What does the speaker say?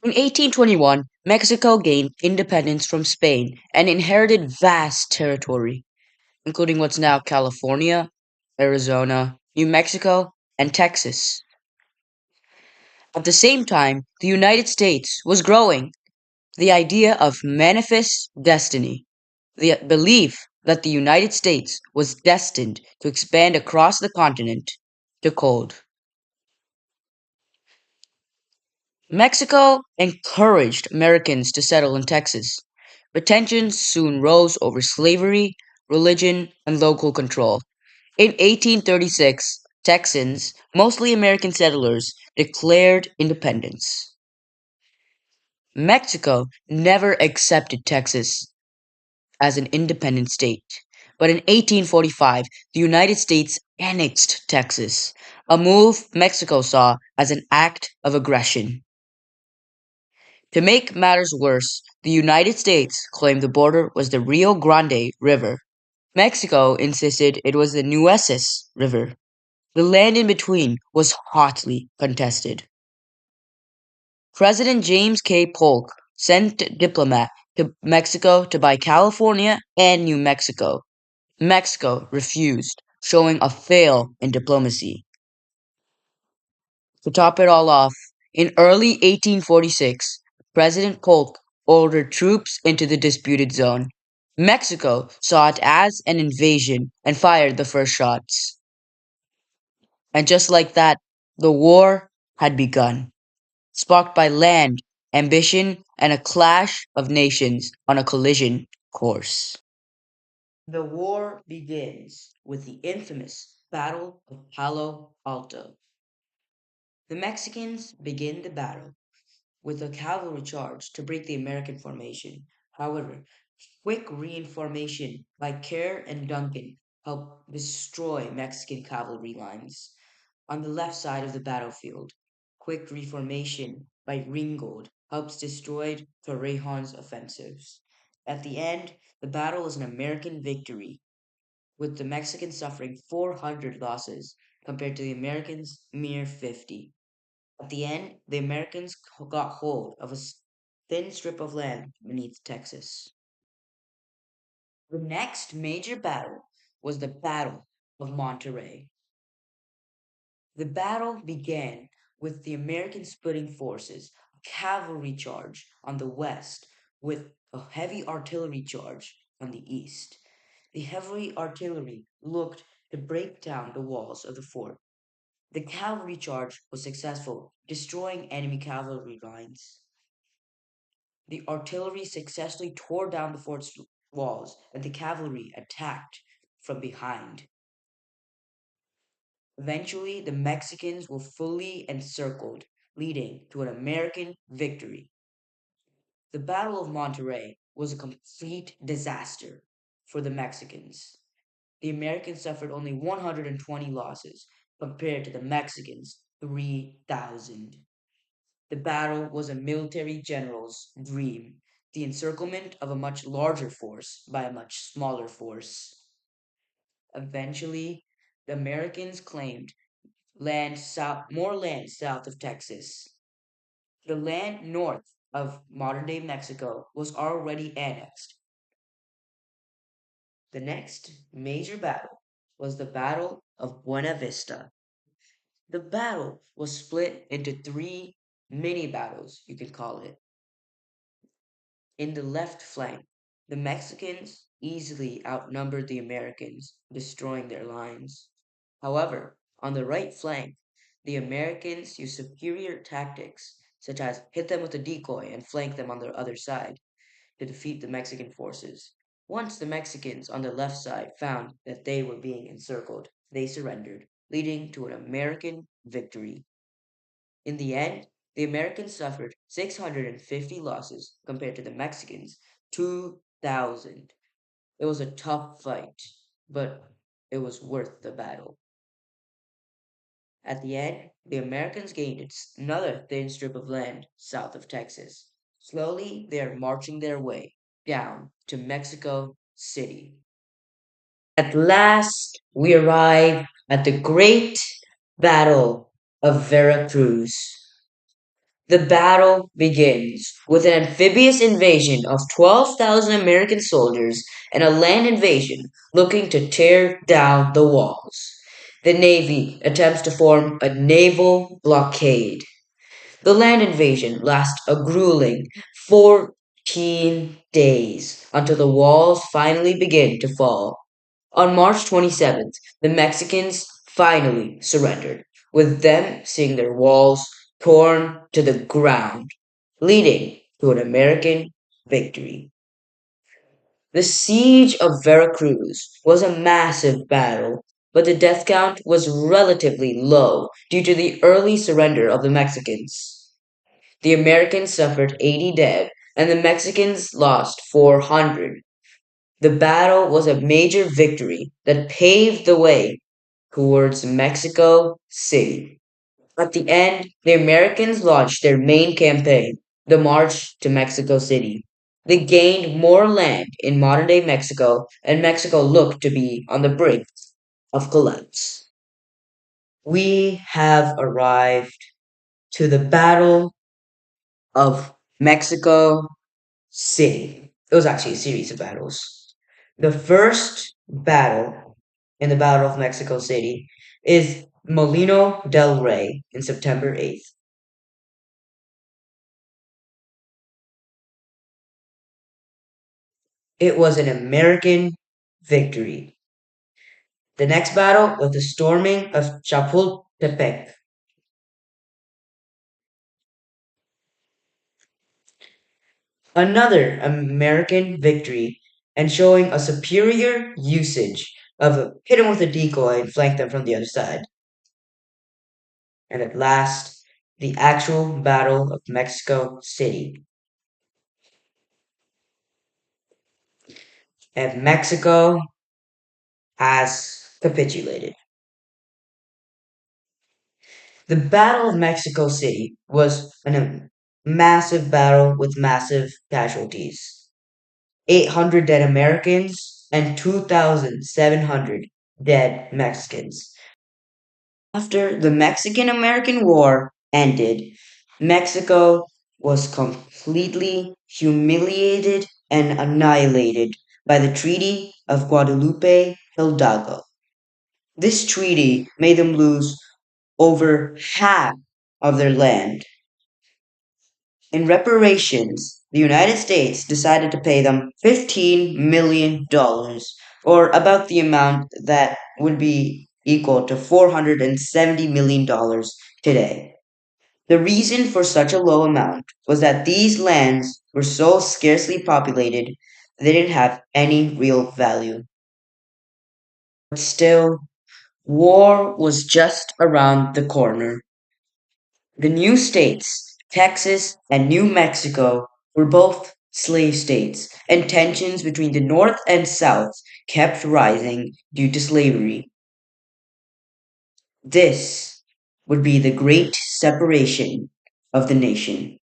In 1821, Mexico gained independence from Spain and inherited vast territory, including what's now California, Arizona, New Mexico, and Texas. At the same time, the United States was growing. The idea of manifest destiny, the belief that the United States was destined to expand across the continent, took hold. Mexico encouraged Americans to settle in Texas, but tensions soon rose over slavery, religion, and local control. In 1836, Texans, mostly American settlers, declared independence. Mexico never accepted Texas as an independent state, but in 1845, the United States annexed Texas, a move Mexico saw as an act of aggression. To make matters worse, the United States claimed the border was the Rio Grande River. Mexico insisted it was the Nueces River. The land in between was hotly contested. President James K. Polk sent a diplomat to Mexico to buy California and New Mexico. Mexico refused, showing a fail in diplomacy. To top it all off, in early 1846, President Polk ordered troops into the disputed zone. Mexico saw it as an invasion and fired the first shots. And just like that, the war had begun, sparked by land, ambition, and a clash of nations on a collision course. The war begins with the infamous Battle of Palo Alto. The Mexicans begin the battle with a cavalry charge to break the American formation. However, quick reinformation by Kerr and Duncan helped destroy Mexican cavalry lines. On the left side of the battlefield, quick reformation by Ringgold helps destroy Torrejon's offensives. At the end, the battle is an American victory, with the Mexicans suffering 400 losses compared to the Americans' mere 50. At the end, the Americans got hold of a thin strip of land beneath Texas. The next major battle was the Battle of Monterrey. The battle began with the Americans putting forces, a cavalry charge on the west, with a heavy artillery charge on the east. The heavy artillery looked to break down the walls of the fort. The cavalry charge was successful, destroying enemy cavalry lines. The artillery successfully tore down the fort's walls, and the cavalry attacked from behind. Eventually, the Mexicans were fully encircled, leading to an American victory. The Battle of Monterrey was a complete disaster for the Mexicans. The Americans suffered only 120 losses compared to the Mexicans' 3,000. The battle was a military general's dream, the encirclement of a much larger force by a much smaller force. Eventually, the Americans claimed more land south of Texas. The land north of modern day Mexico was already annexed. The next major battle was the Battle of Buena Vista. The battle was split into three mini battles, you could call it. In the left flank, the Mexicans easily outnumbered the Americans, destroying their lines. However, on the right flank, the Americans used superior tactics, such as hit them with a decoy and flank them on the other side, to defeat the Mexican forces. Once the Mexicans on the left side found that they were being encircled, they surrendered, leading to an American victory. In the end, the Americans suffered 650 losses compared to the Mexicans' 2,000. It was a tough fight, but it was worth the battle. At the end, the Americans gained another thin strip of land south of Texas. Slowly, they are marching their way down to Mexico City. At last, we arrive at the great battle of Veracruz. The battle begins with an amphibious invasion of 12,000 American soldiers and a land invasion looking to tear down the walls. The Navy attempts to form a naval blockade. The land invasion lasts a grueling 14 days until the walls finally begin to fall. On March 27th, the Mexicans finally surrendered, with them seeing their walls torn to the ground, leading to an American victory. The siege of Veracruz was a massive battle, but the death count was relatively low due to the early surrender of the Mexicans. The Americans suffered 80 dead, and the Mexicans lost 400. The battle was a major victory that paved the way towards Mexico City. At the end, the Americans launched their main campaign, the March to Mexico City. They gained more land in modern day Mexico, and Mexico looked to be on the brink of collapse. We have arrived to the Battle of Mexico City. It was actually a series of battles. The first battle in the Battle of Mexico City is Molino del Rey in September 8th. It was an American victory. The next battle was the storming of Chapultepec, another American victory, and showing a superior usage of hit them with a decoy and flank them from the other side. And at last, the actual Battle of Mexico City. And Mexico has capitulated. The Battle of Mexico City was a massive battle with massive casualties. 800 dead Americans and 2,700 dead Mexicans. After the Mexican American War ended, Mexico was completely humiliated and annihilated by the Treaty of Guadalupe Hidalgo. This treaty made them lose over half of their land. In reparations, the United States decided to pay them $15 million, or about the amount that would be equal to $470 million today. The reason for such a low amount was that these lands were so scarcely populated, they didn't have any real value. But still, war was just around the corner. The new states, Texas and New Mexico, were both slave states, and tensions between the North and South kept rising due to slavery. This would be the great separation of the nation.